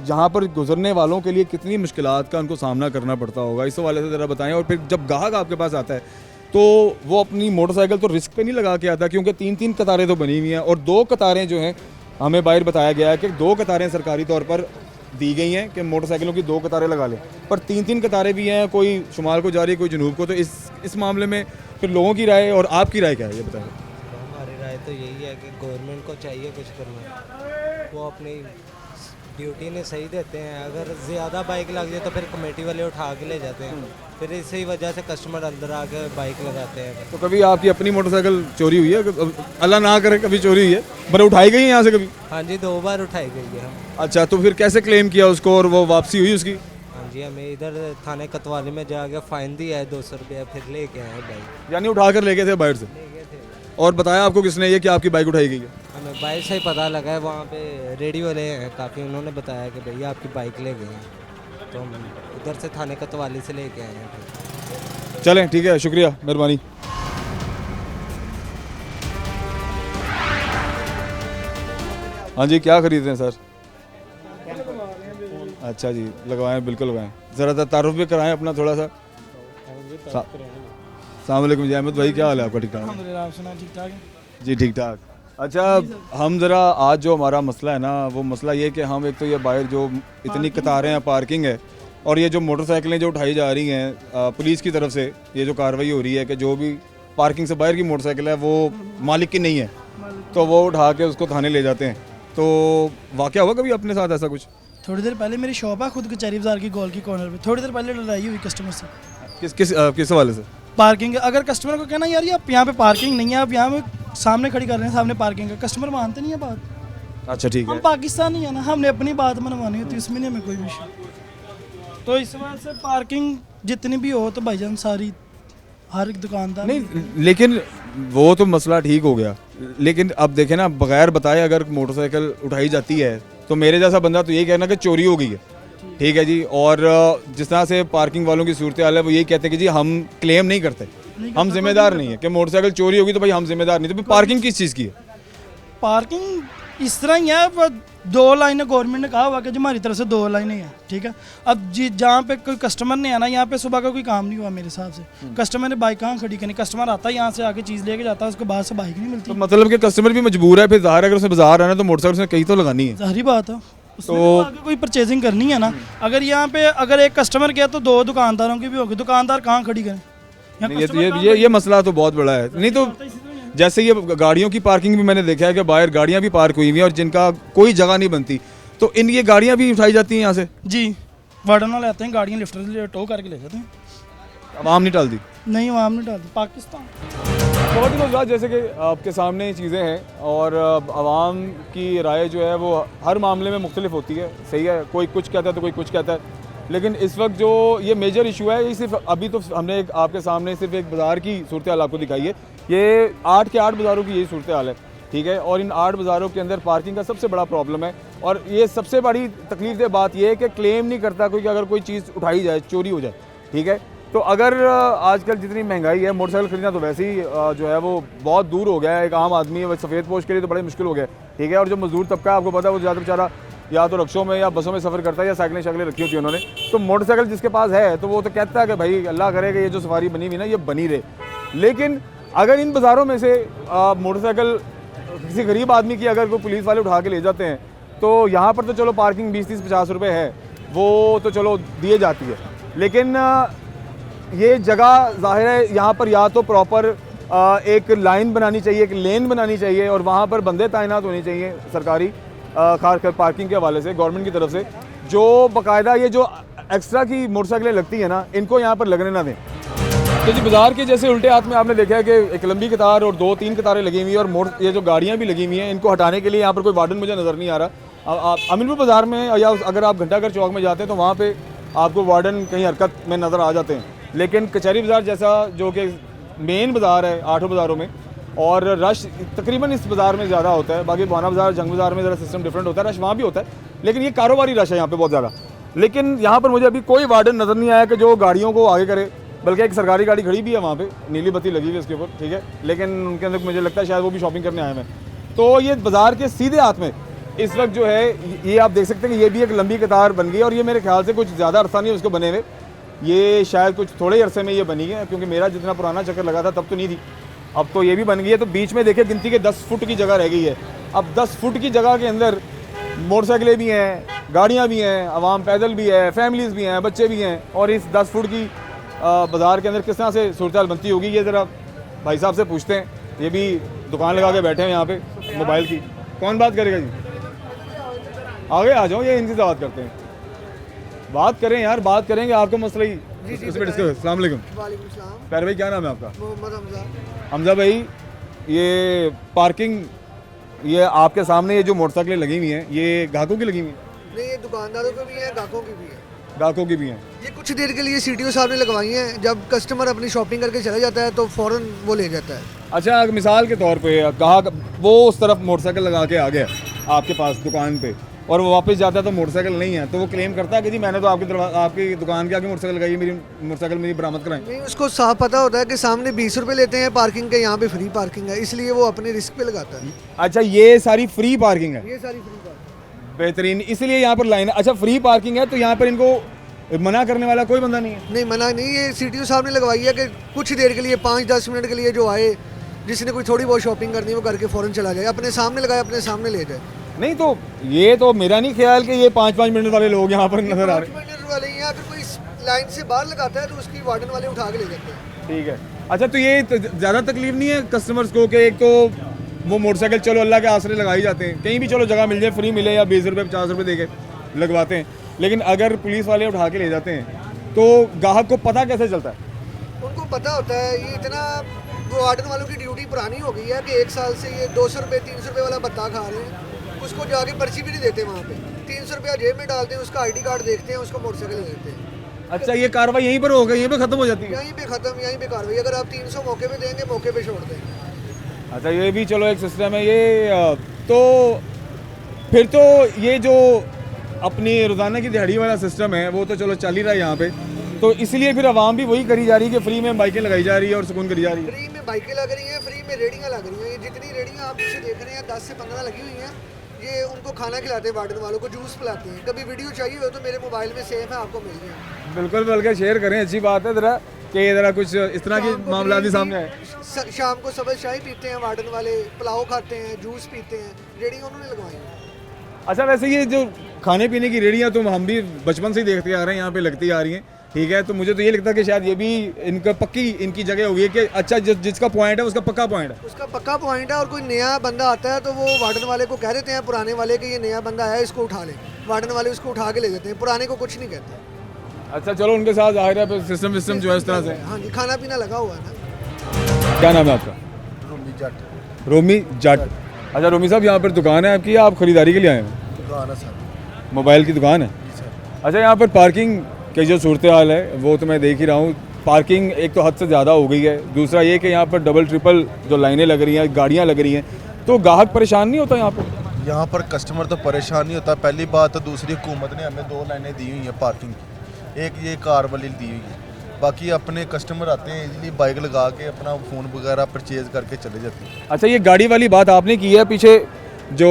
जहाँ पर गुजरने वालों के लिए कितनी मुश्किलात का उनको सामना करना पड़ता होगा, इस हवाले से ज़रा बताएं। और फिर जब ग्राहक आपके पास आता है तो वो अपनी मोटरसाइकिल तो रिस्क पे नहीं लगा के आता, क्योंकि 3-3 कतारें तो बनी हुई हैं, और 2 कतारें जो हैं हमें बाहर बताया गया है कि 2 कतारें सरकारी तौर पर दी गई हैं कि मोटरसाइकिलों की 2 कतारें लगा लें, पर 3-3 कतारें भी हैं, कोई शुमाल को जा रही है, कोई जनूब को। तो इस मामले में फिर लोगों की राय और आपकी राय क्या है, ये बताएं। हमारी राय तो यही है कि गवर्नमेंट को चाहिए कुछ करना, वो अपनी ड्यूटी ने सही देते हैं। अगर ज़्यादा बाइक लग जाए तो फिर कमेटी वाले उठा के ले जाते हैं, फिर इसी वजह से कस्टमर अंदर आके बाइक लगाते हैं। तो कभी आपकी अपनी मोटरसाइकिल चोरी हुई है? अल्लाह ना करे कभी चोरी हुई है, पर उठाई गई है यहाँ से कभी? हाँ जी, 2 बार उठाई गई है हम। अच्छा, तो फिर कैसे क्लेम किया उसको और वो वापसी हुई उसकी? हाँ जी, हमें इधर थाने कोतवाली में जाके फ़ाइन दिया है 200 रुपया, फिर लेके आए बाइक। यानी उठा कर ले गए थे बाहर से? ले गए थे। और बताया आपको किसने ये कि आपकी बाइक उठाई गई है? हमें बाइक से ही पता लगा है, वहाँ पे रेडियो वाले हैं काफ़ी, उन्होंने बताया कि भैया आपकी बाइक ले गए हैं, तो हम उधर से थाने कोतवाली से लेके आए हैं फिर। चलें, ठीक है, शुक्रिया, मेहरबानी। हाँ जी, क्या खरीद रहे हैं सर? अच्छा जी, लगवाएं, बिल्कुल लगवाएं। ज़रा तारुफ भी कराएं अपना थोड़ा सा। अस्सलाम वालेकुम जी, अहमद भाई, क्या हाल है आपका? ठीक ठाक? ठीक ठाक जी, ठीक ठाक। अच्छा, हम ज़रा आज जो हमारा मसला है ना, वो मसला ये कि हम एक तो ये बाहर जो इतनी कतारें हैं, पार्किंग है, और ये जो मोटरसाइकिलें जो उठाई जा रही हैं पुलिस की तरफ से, ये जो कार्रवाई हो रही है कि जो भी पार्किंग से बाहर की मोटरसाइकिल है वो मालिक की नहीं है, तो वो उठा के उसको थाने ले जाते हैं। तो वाक़या हुआ कभी अपने साथ ऐसा कुछ? थोड़ी देर पहले मेरी शॉप है खुद कचहरी बाजार की गोल की कॉर्नर पे, थोड़ी देर पहले लड़ाई हुई कस्टमर से। किस हवाले से? पार्किंग, अगर कस्टमर को कहना यार ये आप यहाँ पे पार्किंग नहीं है, आप यहाँ पे सामने खड़ी कर रहे हैं, सामने पार्किंग है, कस्टमर मानते नहीं है बात। अच्छा ठीक है। हम पाकिस्तानी है ना, हमने अपनी बात मनवानी होती है, इसमें नहीं हमें कोई भी इशू। तो इस वजह से पार्किंग जितनी भी हो तो भाईजान सारी हर एक दुकानदार नहीं, लेकिन वो तो मसला ठीक हो गया, लेकिन अब देखें ना, बगैर बताए अगर मोटरसाइकिल उठाई जाती है तो मेरे जैसा बंदा तो यही कहना कि चोरी हो गई है, ठीक है जी। और जिस तरह से पार्किंग वालों की सूरत हाल है वो यही कहते हैं कि जी हम क्लेम नहीं करते, हम जिम्मेदार नहीं है कि मोटरसाइकिल चोरी होगी तो भाई हम जिम्मेदार नहीं। तो फिर पार्किंग किस चीज़ की है? पार्किंग इस तरह ही है, वो 2 लाइनें गवर्नमेंट ने कहा हुआ कि हमारी तरफ से 2 लाइनें हैं, ठीक है। अब जी जहाँ पे कोई कस्टमर नहीं आना, यहाँ पे सुबह का कोई काम नहीं हुआ मेरे हिसाब से, कस्टमर ने बाइक कहाँ खड़ी करनी, कस्टमर आता है यहाँ से आके चीज़ लेके जाता है, उसको बाहर से बाइक नहीं मिलती। तो मतलब कि कस्टमर भी मजबूर है, फिर ज़ाहिर है अगर उसे बाजार आना है तो मोटरसाइकिल उसने कहीं तो लगानी है। जाहिर बात है, तो आगे कोई परचेजिंग करनी है ना। अगर यहाँ पे अगर एक कस्टमर गया तो 2 दुकानदारों की भी होगी, दुकानदार कहाँ खड़ी करें? ये मसला तो बहुत बड़ा है। नहीं तो जैसे ये गाड़ियों की पार्किंग भी मैंने देखा है कि बाहर गाड़ियाँ भी पार्क हुई हुई हैं और जिनका कोई जगह नहीं बनती, तो इन ये गाड़ियाँ भी उठाई जाती हैं यहाँ से। जी, वार्डन वाले आते हैं, गाड़ियाँ लिफ्टर टो करके ले जाते हैं। आवाम नहीं डालती? नहीं, आवाम नहीं डालती, पाकिस्तान। बहुत ही मज़ा, जैसे कि आपके सामने चीज़ें हैं और आवाम की राय जो है वो हर मामले में मुख्तलिफ होती है, सही है, कोई कुछ कहता है तो कोई कुछ कहता है। लेकिन इस वक्त जो ये मेजर इशू है, ये सिर्फ अभी तो हमने आपके सामने सिर्फ एक बाज़ार की सूरत हाल आपको दिखाई है, ये 8 के 8 बाज़ारों की यही सूरत हाल है, ठीक है। और इन 8 बाज़ारों के अंदर पार्किंग का सबसे बड़ा प्रॉब्लम है और ये सबसे बड़ी तकलीफ दे बात ये है कि क्लेम नहीं करता कोई कि अगर कोई चीज़ उठाई जाए, चोरी हो जाए, ठीक है। तो अगर आजकल जितनी महंगाई है, मोटरसाइकिल खरीदना तो वैसे ही जो है वो बहुत दूर हो गया है, एक आम आदमी है सफ़ेद पोश के लिए तो बड़ा मुश्किल हो गया है, ठीक है। और जो मजदूर तबका है आपको पता है वो ज़्यादा बेचारा या तो रिक्शों में या बसों में सफ़र करता है या साइकिलें शाइकिलें रखी होती है उन्होंने। तो मोटरसाइकिल जिसके पास है तो वो तो कहता है कि भाई अल्लाह करे कि ये जो सवारी बनी हुई ना ये बनी रहे। लेकिन अगर इन बाज़ारों में से मोटरसाइकिल किसी गरीब आदमी की अगर कोई पुलिस वाले उठा के ले जाते हैं तो यहाँ पर तो चलो पार्किंग 20-30-50 रुपये है, वो तो चलो दिए जाती है, लेकिन ये जगह ज़ाहिर है यहाँ पर या तो प्रॉपर एक लाइन बनानी चाहिए, एक लेन बनानी चाहिए और वहाँ पर बंदे तैनात होने चाहिए सरकारी, खासकर पार्किंग के हवाले से गवर्नमेंट की तरफ से, जो बाकायदा ये जो एक्स्ट्रा की मोटरसाइकिलें लगती हैं ना इनको यहाँ पर लगने ना दें। तो जी बाज़ार के जैसे उल्टे हाथ में आपने देखा है कि एक लंबी कतार और 2-3 कतारें लगी हुई हैं और ये जो गाड़ियाँ भी लगी हुई हैं, इनको हटाने के लिए यहाँ पर कोई वार्डन मुझे नज़र नहीं आ रहा। अमीनपुर बाज़ार में या अगर आप घंटाघर चौक में जाते हैं तो वहाँ पर आपको वार्डन कहीं हरकत में नज़र आ जाते हैं, लेकिन कचहरी बाज़ार जैसा जो कि मेन बाज़ार है 8 बाज़ारों में और रश तकरीबन इस बाज़ार में ज़्यादा होता है, बाकी भाना बाज़ार जंग बाज़ार में ज़रा सिस्टम डिफरेंट होता है, रश वहाँ भी होता है, लेकिन ये कारोबारी रश है यहाँ पे बहुत ज़्यादा। लेकिन यहाँ पर मुझे अभी कोई वार्डन नज़र नहीं आया कि जो गाड़ियों को आगे करे, बल्कि एक सरकारी गाड़ी खड़ी भी है वहाँ पे, नीली बत्ती लगी हुई है उसके ऊपर, ठीक है, लेकिन उनके अंदर मुझे लगता है शायद वो भी शॉपिंग करने आए हैं। तो ये बाज़ार के सीधे हाथ में इस वक्त जो है ये आप देख सकते हैं कि ये भी एक लंबी कतार बन गई और ये मेरे ख्याल से कुछ ज़्यादा अरसा नहीं है उसको बने हुए, ये शायद कुछ थोड़े अरसे में ये बनी है, क्योंकि मेरा जितना पुराना चक्कर लगा था तब तो नहीं थी, अब तो ये भी बन गई है। तो बीच में देखिए गिनती के 10 फुट की जगह रह गई है। अब 10 फुट की जगह के अंदर मोटरसाइकिलें भी हैं, गाड़ियाँ भी हैं, आवाम पैदल भी है, फैमिलीज़ भी हैं, बच्चे भी हैं, और इस 10 फुट की बाज़ार के अंदर किस तरह से सूरत हाल बनती होगी ये ज़रा भाई साहब से पूछते हैं। ये भी दुकान लगा के बैठे हैं यहाँ पे मोबाइल की, कौन बात करेगा जी? आगे आ जाओ, ये इनकी से बात करते हैं, बात करें यार, बात करेंगे आपका मसला ही इसमें डिस्कस। अस्सलाम वालेकुम। प्यारे भाई क्या नाम है आपका? मोहम्मद हमजा भाई, ये पार्किंग ये आपके सामने ये जो मोटरसाइकिलें लगी हुई हैं ये ग्राहकों की लगी हुई हैं? नहीं, ये दुकानदारों की भी है, ग्राहकों की भी है। ग्राहकों की भी हैं। ये कुछ देर के लिए सीटीओ साहब ने लगवाई हैं, जब कस्टमर अपनी शॉपिंग करके चला जाता है तो फ़ौरन वो ले जाता है। अच्छा, मिसाल के तौर पे ग्राहक वो उस तरफ मोटरसाइकिल लगा के आ गया आपके पास दुकान पे और वो वापस जाता है तो मोटरसाइकिल नहीं है, तो वो क्लेम करता है कि जी मैंने तो आपकी दुकान के आगे मोटरसाइकिल लगाई, मेरी मोटरसाइकिल मेरी बरामद कराएं। नहीं, उसको साफ पता होता है कि सामने 20 रुपये लेते हैं पार्किंग के, यहाँ पे फ्री पार्किंग है, इसलिए वो अपने रिस्क पे लगाता है। अच्छा, ये सारी फ्री पार्किंग है? ये सारी फ्री पार्किंग। बेहतरीन, इसलिए यहाँ पर लाइन। अच्छा, फ्री पार्किंग है तो यहाँ पर इनको मना करने वाला कोई बंदा नहीं है? नहीं, मना नहीं, ये सीटीओ साहब ने लगवाई है कि कुछ देर के लिए 5-10 मिनट के लिए जो आए, जिसने कोई थोड़ी बहुत शॉपिंग करनी है वो करके फ़ौरन चला जाए, अपने सामने लगाए, अपने सामने ले जाए। नहीं, तो ये तो मेरा नहीं ख्याल कि ये 5-5 मिनट वाले लोग यहाँ पर नजर आ रहे हैं। 5 मिनट वाले हैं, अगर कोई लाइन से बाहर लगाता है तो उसकी वार्डन वाले उठा के ले जाते हैं। ठीक है। अच्छा, तो ये ज़्यादा तकलीफ नहीं है कस्टमर्स को कि एक तो वो मोटरसाइकिल चलो अल्लाह के आसरे लगाई जाते हैं, कहीं भी चलो जगह मिल जाए फ्री मिले या 20 रुपये 50 रुपये दे के लगवाते हैं, लेकिन अगर पुलिस वाले उठा के ले जाते हैं तो ग्राहक को पता कैसे चलता है? उनको पता होता है, ये इतना वार्डन वालों की ड्यूटी पुरानी हो गई है कि 1 साल से ये 200 रुपये 300 रुपये वाला भत्ता खा रहे हैं, उसको जाके पर्ची भी नहीं देते वहाँ पे, 300 रुपया जेब में डालते हैं, उसका ID कार्ड देखते हैं, उसको मोटरसाइकिल ले लेते हैं। अच्छा, ये कार्रवाई यहीं पर हो गई, यहीं पे खत्म हो जाती है? यहीं पे खत्म, यहीं पे कार्रवाई। अगर आप 300 मौके पे देंगे, मौके पे छोड़ देंगे। अच्छा, ये भी चलो एक सिस्टम है ये। तो फिर तो ये जो अपनी रोज़ाना की दिहाड़ी वाला सिस्टम है वो तो चलो चल ही रहा है यहाँ पे, तो इसलिए फिर आवाम भी वही करी जा रही है कि फ्री में बाइकें लगाई जा रही है और सुकून करी जा रही है। फ्री में बाइकें लग रही हैं, फ्री में रेडियाँ लग रही हैं। ये जितनी रेडियाँ आप पीछे देख रहे हैं 10 से 15 लगी हुई हैं, ये उनको खाना खिलाते हैं, वार्डन वालों को जूस पिलाते हैं। कभी वीडियो चाहिए हो तो मेरे मोबाइल में सेव है, आपको मिल जाए। बिल्कुल, बल्कि शेयर करें, अच्छी बात है ज़रा कि ज़रा कुछ इस तरह के मामला भी सामने आए। शाम को सब्ज़ चाय पीते हैं वार्डन वाले, पुलाव खाते हैं, जूस पीते हैं, रेडियाँ उन्होंने लगवाई। अच्छा, वैसे ये जो खाने पीने की रेडियाँ तो हम भी बचपन से ही देखते आ रहे हैं, यहाँ पे लगती आ रही हैं, ठीक है, तो मुझे तो ये लगता है कि शायद ये भी इनका पक्की इनकी जगह होगी कि अच्छा जिसका पॉइंट है उसका पक्का पॉइंट है, उसका पक्का पॉइंट है। और कोई नया बंदा आता है तो वो वार्डन वाले को कह देते हैं, पुराने वाले कि ये नया बंदा आया, इसको उठा ले, वार्डन वाले उसको उठा के ले जाते हैं, पुराने को कुछ नहीं कहते। अच्छा, चलो उनके साथ जाहिर है सिस्टम जो है इस तरह से। हाँ जी, खाना पीना लगा हुआ है ना। क्या नाम है आपका? रोमी जट। रोमी जट। अच्छा रोमी साहब, यहाँ पर दुकान है आपकी, आप खरीदारी के लिए आए हैं? दुकान है सर। मोबाइल की दुकान है? अच्छा, यहाँ पर पार्किंग की जो सूरत हाल है वो तो मैं देख ही रहा हूँ, पार्किंग एक तो हद से ज़्यादा हो गई है, दूसरा ये कि यहाँ पर डबल ट्रिपल जो लाइनें लग रही हैं, गाड़ियाँ लग रही हैं, तो ग्राहक परेशान नहीं होता यहाँ पर? यहाँ पर कस्टमर तो परेशान नहीं होता, पहली बात। तो दूसरी, हुकूमत ने हमें 2 लाइनें दी हुई हैं पार्किंग की, एक ये कार वाली दी हुई है, बाकी अपने कस्टमर आते हैं इजीली बाइक लगा के अपना फ़ोन वगैरह परचेज़ करके चले जाते हैं। अच्छा, ये गाड़ी वाली बात आपने की है, पीछे जो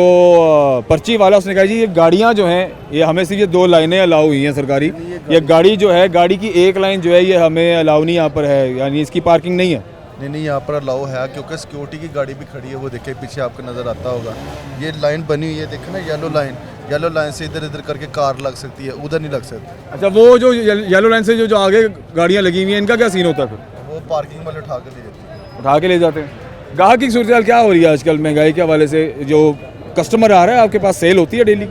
पर्ची वाला उसने कहा जी ये गाड़ियाँ जो हैं ये हमें सिर्फ ये 2 लाइनें अलाउ हुई हैं सरकारी, ये गाड़ी जो है, गाड़ी की एक लाइन जो है ये हमें अलाउ नहीं यहाँ पर है, यानी इसकी पार्किंग नहीं है? नहीं, यहाँ पर अलाउ है, क्योंकि सिक्योरिटी की गाड़ी भी खड़ी है, वो देखे पीछे आपको नज़र आता होगा, ये लाइन बनी हुई है, देखे ना, येलो लाइन से इधर इधर करके कार लग सकती है, उधर नहीं लग सकती। अच्छा, वो जो येलो लाइन से जो आगे गाड़ियाँ लगी हुई हैं इनका क्या सीन होता है फिर? वो पार्किंग वाले उठा के ले जाते हैं। उठा के ले जाते हैं। ग्राहक की सूरत हाल क्या हो रही है आजकल महंगाई के हवाले से? जो कस्टमर आ रहा है आपके पास, सेल होती है डेली?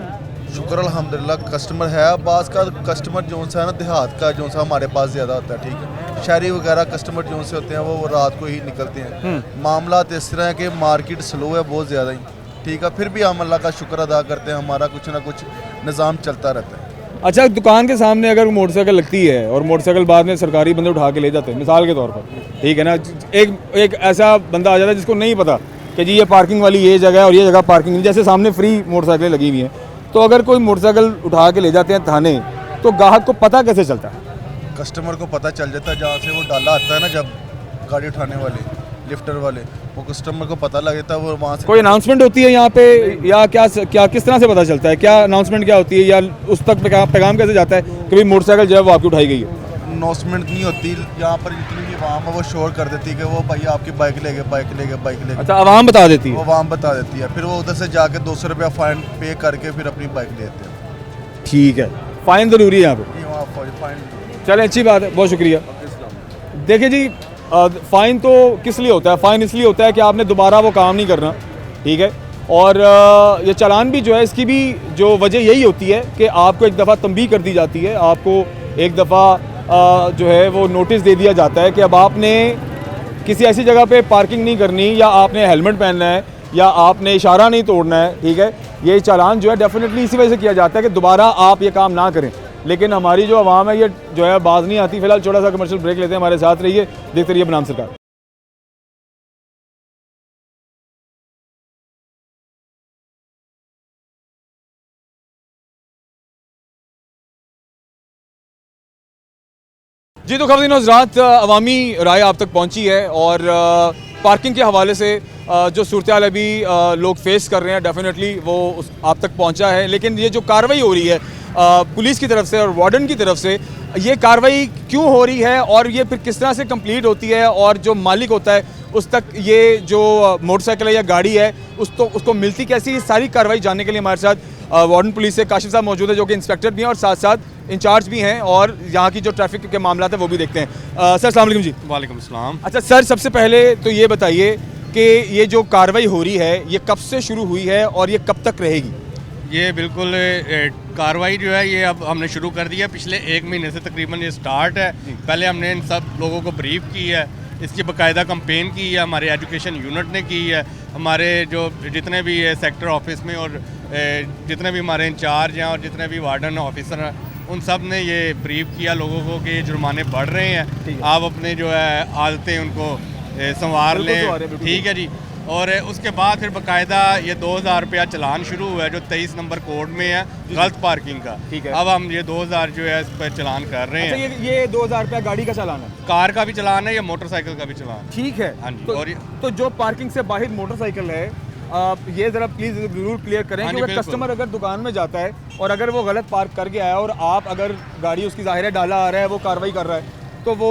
शुक्र अल्हम्दुलिल्लाह कस्टमर है, बास का कस्टमर जो सा है ना देहात का जो सा हमारे पास ज़्यादा होता है, ठीक है, शहरी वगैरह कस्टमर जो से होते हैं वो रात को ही निकलते हैं। मामला इस तरह है कि मार्केट स्लो है बहुत ज़्यादा ही, ठीक है, फिर भी हम अल्लाह का शुक्र अदा करते हैं, हमारा कुछ ना कुछ निज़ाम चलता रहता है। अच्छा, दुकान के सामने अगर मोटरसाइकिल लगती है और मोटरसाइकिल बाद में सरकारी बंदे उठा के ले जाते हैं, मिसाल के तौर पर, ठीक है ना, एक ऐसा बंदा आ जाता है जिसको नहीं पता कि जी ये पार्किंग वाली ये जगह है और ये जगह पार्किंग, जैसे सामने फ्री मोटरसाइकिलें लगी हुई हैं, तो अगर कोई मोटरसाइकिल उठा के ले जाते हैं थाने, तो ग्राहक को पता कैसे चलता है? कस्टमर को पता चल जाता है, जहाँ से वो डाला आता है ना, जब गाड़ी उठाने वाले लिफ्टर वाले, वो कस्टमर को पता लग जाता है, वो वहाँ से। कोई अनाउंसमेंट होती है यहाँ पे या क्या किस तरह से पता चलता है? क्या अनाउंसमेंट क्या होती है या उस तक पैगाम कैसे जाता है कि भाई मोटरसाइकिल जो है वो आपकी उठाई गई है? अनाउंसमेंट नहीं होती यहाँ पर, जितनी भी आवाम है वो शोर कर देती है कि वो भाई आपकी बाइक ले गए। अच्छा, आवाम बता देती है? वो आवाम बता देती है, फिर वो उधर से जाके 200 रुपया फाइन पे करके फिर अपनी बाइक लेते हैं। ठीक है, फाइन ज़रूरी है यहाँ पे? वहाँ फाइन। चलें, अच्छी बात है, बहुत शुक्रिया। देखिए जी, फ़ाइन तो किस लिए होता है? फ़ाइन इसलिए होता है कि आपने दोबारा वो काम नहीं करना, ठीक है, और ये चालान भी जो है इसकी भी जो वजह यही होती है कि आपको एक दफ़ा तंबीह कर दी जाती है, आपको एक दफ़ा जो है वो नोटिस दे दिया जाता है कि अब आपने किसी ऐसी जगह पे पार्किंग नहीं करनी, या आपने हेलमेट पहनना है, या आपने इशारा नहीं तोड़ना है, ठीक है। ये चालान जो है डेफिनेटली इसी वजह से किया जाता है कि दोबारा आप ये काम ना करें, लेकिन हमारी जो आवाम है ये जो है बाज नहीं आती। फिलहाल छोटा सा कमर्शियल ब्रेक लेते हैं, हमारे साथ रहिए, देखते रहिए बनाम सरकार। जी तो ख़वातीन हज़रात, अवामी राय आप तक पहुंची है और पार्किंग के हवाले से जो सूरत हाल अभी लोग फेस कर रहे हैं डेफिनेटली वो आप तक पहुंचा है। लेकिन ये जो कार्रवाई हो रही है पुलिस की तरफ से और वार्डन की तरफ से, ये कार्रवाई क्यों हो रही है और ये फिर किस तरह से कंप्लीट होती है और जो मालिक होता है उस तक ये जो मोटरसाइकिल है या गाड़ी है उसको मिलती कैसी, सारी कार्रवाई जानने के लिए हमारे साथ वार्डन पुलिस से काशिफ साहब मौजूद है जो कि इंस्पेक्टर भी हैं और साथ साथ इंचार्ज भी हैं, और यहाँ की जो ट्रैफिक के मामला है वो भी देखते हैं। सर अस्सलाम वालेकुम जी। वालेकुम अस्सलाम। अच्छा सर, सबसे पहले तो ये बताइए कि ये जो कार्रवाई हो रही है ये कब से शुरू हुई है और ये कब तक रहेगी? ये बिल्कुल कार्रवाई जो है ये अब हमने शुरू कर दी है, पिछले 1 महीने से तकरीबन ये स्टार्ट है। पहले हमने इन सब लोगों को ब्रीफ की है, इसकी बाकायदा कंपेन की है, हमारे एजुकेशन यूनिट ने की है, हमारे जो जितने भी सेक्टर ऑफिस में और जितने भी हमारे इंचार्ज हैं और जितने भी वार्डन ऑफिसर हैं उन सब ने ये ब्रीफ किया लोगों को कि ये जुर्माने बढ़ रहे हैं, आप अपने जो है आदतें उनको संवार लें। ठीक है जी। और उसके बाद फिर बाकायदा ये 2000 रुपया चलान शुरू हुआ है जो 23 नंबर कोड में है गलत पार्किंग का। ठीक है। अब हम ये 2000 जो है इस पर चलान कर रहे हैं। अच्छा, ये 2000 रुपया गाड़ी का चालान है? कार का भी चलान है या मोटरसाइकिल का भी चलान। ठीक है। हाँ जी। और तो जो पार्किंग से बाहर मोटरसाइकिल है, ये ज़रा प्लीज़ ज़रूर क्लियर करें, क्योंकि कस्टमर अगर दुकान में जाता है और अगर वो गलत पार्क कर गया है और आप अगर गाड़ी उसकी ज़ाहिर है डाला आ रहा है, वो कार्रवाई कर रहा है, तो वो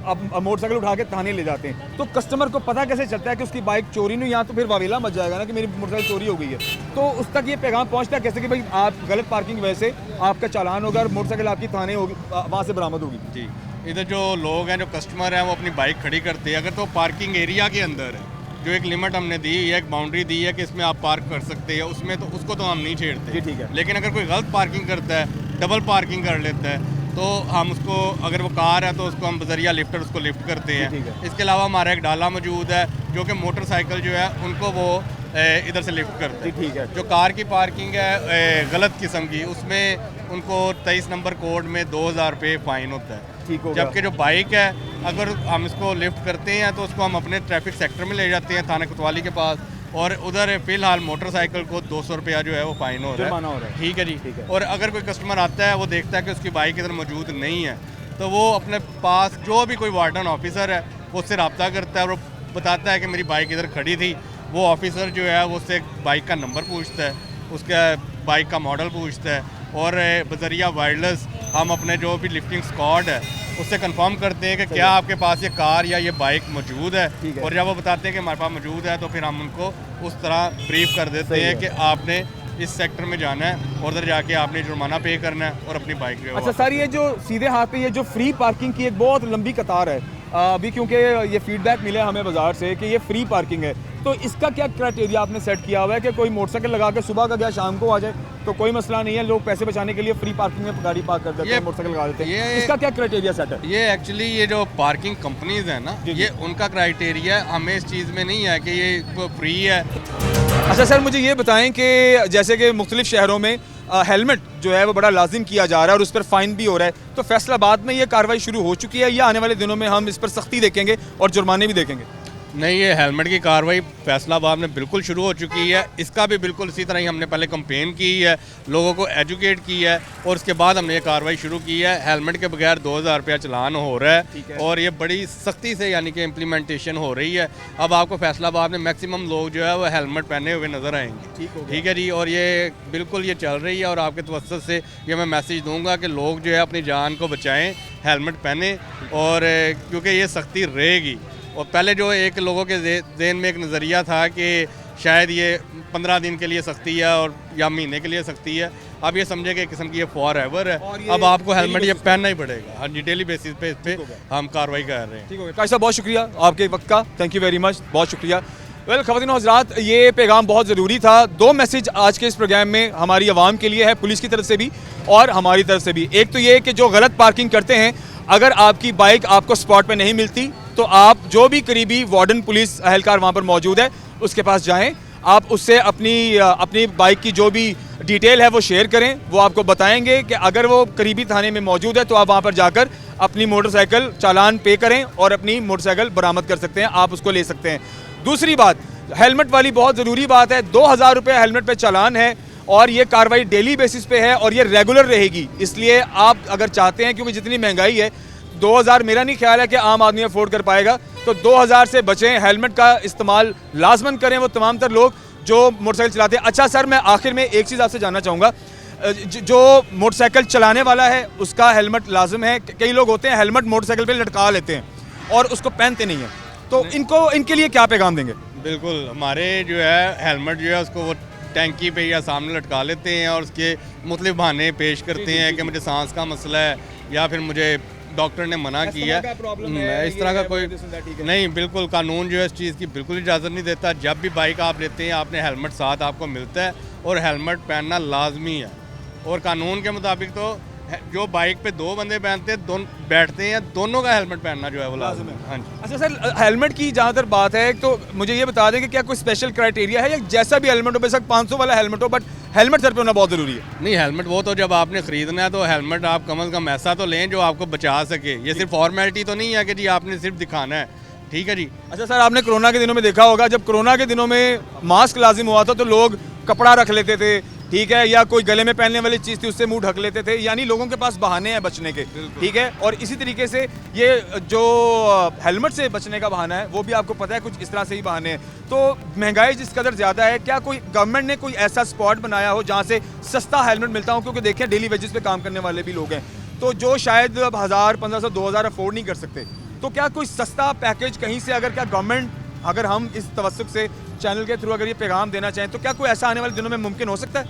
अब मोटरसाइकिल उठा के थाने ले जाते हैं। तो कस्टमर को पता कैसे चलता है कि उसकी बाइक चोरी नहीं, यहाँ तो फिर वावेला मच जाएगा ना कि मेरी मोटरसाइकिल चोरी हो गई है। तो उस तक ये पैगाम पहुँचता है कैसे कि भाई आप गलत पार्किंग की वजह से आपका चालान होगा और मोटरसाइकिल आपकी थाने होगी, वहाँ से बरामद होगी। जी, इधर जो लोग हैं, जो कस्टमर हैं, वो अपनी बाइक खड़ी करते हैं, अगर तो पार्किंग एरिया के अंदर है, जो एक लिमिट हमने दी है, एक बाउंड्री दी है कि इसमें आप पार्क कर सकते हैं, उसमें तो उसको तो हम नहीं छेड़ते। ठीक है। लेकिन अगर कोई गलत पार्किंग करता है, डबल पार्किंग कर लेता है, तो हम उसको, अगर वो कार है तो उसको हम बजरिया लिफ्टर उसको लिफ्ट करते हैं। इसके अलावा हमारा एक डाला मौजूद है जो कि मोटरसाइकिल जो है उनको वो इधर से लिफ्ट करते हैं। ठीक है। जो कार की पार्किंग है गलत किस्म की, उसमें उनको 23 नंबर कोड में 2000 रुपये फ़ाइन होता है। ठीक होगा। जबकि जो बाइक है, अगर हम इसको लिफ्ट करते हैं तो उसको हम अपने ट्रैफिक सेक्टर में ले जाते हैं थाना कोतवाली के पास, और उधर फिलहाल मोटरसाइकिल को 200 रुपया जो है वो फ़ाइन हो रहा है। ठीक है जी। ठीक है। और अगर कोई कस्टमर आता है, वो देखता है कि उसकी बाइक इधर मौजूद नहीं है, तो वो अपने पास जो भी कोई वार्डन ऑफिसर है वो उससे रब्ता करता है और बताता है कि मेरी बाइक इधर खड़ी थी। वो ऑफिसर जो है वो उससे बाइक का नंबर पूछता है, उसका बाइक का मॉडल पूछता है, और बजरिया वायरलेस हम अपने जो भी लिफ्टिंग स्क्वाड है उससे कंफर्म करते हैं कि क्या आपके पास ये कार या ये बाइक मौजूद है। और जब वो बताते हैं कि हमारे पास मौजूद है, तो फिर हम उनको उस तरह ब्रीफ कर देते हैं कि आपने इस सेक्टर में जाना है और उधर जाके आपने जुर्माना पे करना है और अपनी बाइक जो है। अच्छा सर, ये जो सीधे हाथ पे ये जो फ्री पार्किंग की एक बहुत लंबी कतार है, अभी क्योंकि ये फीडबैक मिला हमें बाज़ार से कि ये फ्री पार्किंग है, तो इसका क्या क्राइटेरिया आपने सेट किया हुआ है कि कोई मोटरसाइकिल लगा के सुबह का गया शाम को आ जाए तो कोई मसला नहीं है, लोग पैसे बचाने के लिए फ्री पार्किंग में गाड़ी पार्क कर देते हैं, मोटरसाइकिल लगा देते हैं, इसका क्या क्राइटेरिया सेट है? ये एक्चुअली ये जो पार्किंग कंपनीज है ना, ये उनका क्राइटेरिया, हमें इस चीज़ में नहीं है कि ये फ्री है। अच्छा सर, मुझे ये बताएं कि जैसे कि मुख्तलिफ शहरों में हेलमेट जो है वो बड़ा लाजिम किया जा रहा है और उस पर फ़ाइन भी हो रहा है, तो फैसलाबाद में ये कार्रवाई शुरू हो चुकी है या आने वाले दिनों में हम इस पर सख्ती देखेंगे और जुर्माने भी देखेंगे? नहीं, ये हेलमेट की कार्रवाई फैसलाबाद में बिल्कुल शुरू हो चुकी है। इसका भी बिल्कुल इसी तरह ही हमने पहले कंपेन की है, लोगों को एजुकेट की है, और उसके बाद हमने ये कार्रवाई शुरू की है। हेलमेट के बगैर 2000 रुपया चलान हो रहा है और ये बड़ी सख्ती से यानी कि इम्प्लीमेंटेशन हो रही है। अब आपको फैसलाबाद में मैक्सिमम लोग जो है वो हेलमेट पहने हुए नज़र आएंगे। ठीक है जी। और ये बिल्कुल ये चल रही है और आपके तवज्जुह से ये मैं मैसेज दूंगा कि लोग जो है अपनी जान को बचाएँ, हेलमेट पहने, और क्योंकि ये सख्ती रहेगी। और पहले जो एक लोगों के ज़हन में एक नज़रिया था कि शायद ये 15 दिन के लिए सख्ती है और या महीने के लिए सख्ती है, अब ये समझे कि एक किस्म की ये फॉर एवर है। अब आपको हेलमेट ये पहनना ही पड़ेगा। हाँ जी, डेली बेसिस पे इस पर हम कार्रवाई कर रहे हैं। ठीक हो गया काश साहब, बहुत शुक्रिया आपके वक्त का, थैंक यू वेरी मच, बहुत शुक्रिया। वेल ख़वातीन और हज़रात, ये पैगाम बहुत ज़रूरी था। 2 मैसेज आज के इस प्रोग्राम में हमारी आवाम के लिए है, पुलिस की तरफ से भी और हमारी तरफ से भी। एक तो ये कि जो गलत पार्किंग करते हैं, अगर आपकी बाइक आपको स्पॉट पे नहीं मिलती तो आप जो भी करीबी वार्डन पुलिस अहलकार वहाँ पर मौजूद है उसके पास जाएं, आप उससे अपनी बाइक की जो भी डिटेल है वो शेयर करें, वो आपको बताएंगे कि अगर वो करीबी थाने में मौजूद है तो आप वहाँ पर जाकर अपनी मोटरसाइकिल चालान पे करें और अपनी मोटरसाइकिल बरामद कर सकते हैं, आप उसको ले सकते हैं। दूसरी बात, हेलमेट वाली बहुत ज़रूरी बात है। 2000 रुपये हेलमेट पे चालान है और ये कार्रवाई डेली बेसिस पे है और ये रेगुलर रहेगी। इसलिए आप अगर चाहते हैं, क्योंकि जितनी महंगाई है, 2000 मेरा नहीं ख्याल है कि आम आदमी अफोर्ड कर पाएगा, तो 2000 से बचें, हेलमेट का इस्तेमाल लाजमन करें वो तमाम तर लोग जो मोटरसाइकिल चलाते हैं। अच्छा सर, मैं आखिर में एक चीज़ आपसे जानना चाहूँगा, जो मोटरसाइकिल चलाने वाला है उसका हेलमेट लाजिम है। कई लोग होते हैं हेलमेट मोटरसाइकिल पे लटका लेते हैं और उसको पहनते नहीं हैं, तो इनके लिए क्या पैगाम देंगे? बिल्कुल, हमारे जो है हेलमेट जो है उसको वो टैंकी पे या सामने लटका लेते हैं और उसके मुख्तलिफ बहाने पेश करते हैं कि मुझे सांस का मसला है या फिर मुझे डॉक्टर ने मना किया इस तरह का कोई नहीं। बिल्कुल कानून जो है इस चीज़ की बिल्कुल इजाज़त नहीं देता। जब भी बाइक आप लेते हैं आपने हेलमेट साथ आपको मिलता है और हेलमेट पहनना लाजमी है। और कानून के मुताबिक तो जो बाइक पे 2 बंदे बैठते हैं दोनों का हेलमेट पहनना जो है वो लाजमी है। हाँ जी। अच्छा सर, हेलमेट की जहाँ तक बात है तो मुझे ये बता दें कि क्या कोई स्पेशल क्राइटेरिया है या जैसा भी हेलमेट हो, बेशक 500 वाला हेलमेट हो, बट हेलमेट सर पे होना बहुत ज़रूरी है? नहीं, हेलमेट वो तो जब आपने ख़रीदना है तो हेलमेट आप कम से कम ऐसा तो लें जो आपको बचा सके। ये सिर्फ फॉर्मेलिटी तो नहीं है कि जी आपने सिर्फ दिखाना है, ठीक है जी। अच्छा सर, आपने कोरोना के दिनों में देखा होगा, जब कोरोना के दिनों में मास्क लाजिम हुआ था तो लोग कपड़ा रख लेते थे, ठीक है, या कोई गले में पहनने वाली चीज़ थी उससे मुंह ढक लेते थे, यानी लोगों के पास बहाने हैं बचने के, ठीक है। और इसी तरीके से ये जो हेलमेट से बचने का बहाना है वो भी आपको पता है कुछ इस तरह से ही बहाने हैं। तो महंगाई जिस कदर ज़्यादा है, क्या कोई गवर्नमेंट ने कोई ऐसा स्पॉट बनाया हो जहाँ से सस्ता हेलमेट मिलता हो? क्योंकि देखिए डेली वेजेस पे काम करने वाले भी लोग हैं, तो जो शायद 1000, 1500, 2000 अफोर्ड नहीं कर सकते, तो क्या कोई सस्ता पैकेज कहीं से अगर, क्या गवर्नमेंट, अगर हम इस तवस्सुक से चैनल के थ्रू अगर ये पैगाम देना चाहें तो क्या कोई ऐसा आने वाले दिनों में मुमकिन हो सकता है?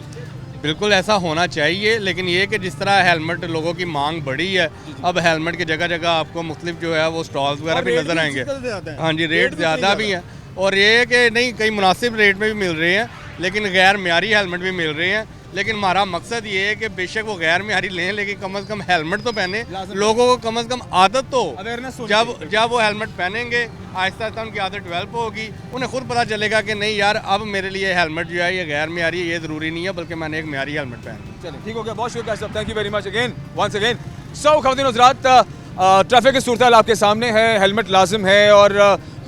बिल्कुल ऐसा होना चाहिए, लेकिन ये कि जिस तरह हेलमेट लोगों की मांग बढ़ी है, अब हेलमेट की जगह जगह आपको मुख्तलिफ जो है वो स्टॉल्स वगैरह भी नज़र आएंगे। हाँ जी, रेट ज़्यादा भी हैं और ये कि नहीं कई मुनासिब रेट में भी मिल रहे हैं, लेकिन गैर मियारी हेलमेट भी मिल रहे हैं। लेकिन हमारा मकसद ये है कि बेशक वो गैर मियारी लें लेकिन कम से कम हेलमेट तो पहने, लोगों को कम से कम आदत तो जब वो हेलमेट पहनेंगे आहिस्ता आहिस्ता उनकी आदत डेवलप होगी, उन्हें खुद पता चलेगा कि नहीं यार अब मेरे लिए हेलमेट जो है ये गैर मियारी ये ज़रूरी नहीं है बल्कि मैंने एक मियारी हेलमेट पहना। चलिए ठीक हो गया, बहुत शुक्रिया साहब, thank you very much again once again. So ख़वातीन हज़रात, ट्रैफिक की सूरत आपके सामने है, हेलमेट लाजिम है और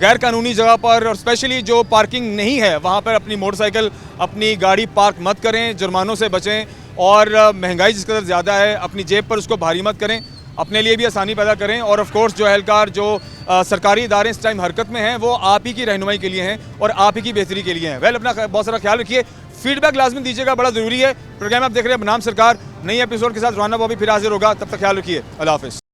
गैर कानूनी जगह पर और स्पेशली जो पार्किंग नहीं है वहाँ पर अपनी मोटरसाइकिल, अपनी गाड़ी पार्क मत करें, जुर्मानों से बचें। और महंगाई जिस कदर ज़्यादा है अपनी जेब पर उसको भारी मत करें, अपने लिए भी आसानी पैदा करें। और ऑफ कोर्स जो एहलकार, जो सरकारी इदारे इस टाइम हरकत में हैं वो आप ही की रहनुमाई के लिए हैं और आप ही की बेहतरी के लिए हैं। वेल, अपना बहुत सारा ख्याल रखिए, फीडबैक लाजमी दीजिएगा, बड़ा ज़रूरी है। प्रोग्राम आप देख रहे हैं बनाम सरकार, नई एपिसोड के साथ रुहाना बॉबी फिर हाजिर होगा, तब तक ख्याल रखिए, अल्लाह हाफ़िज़।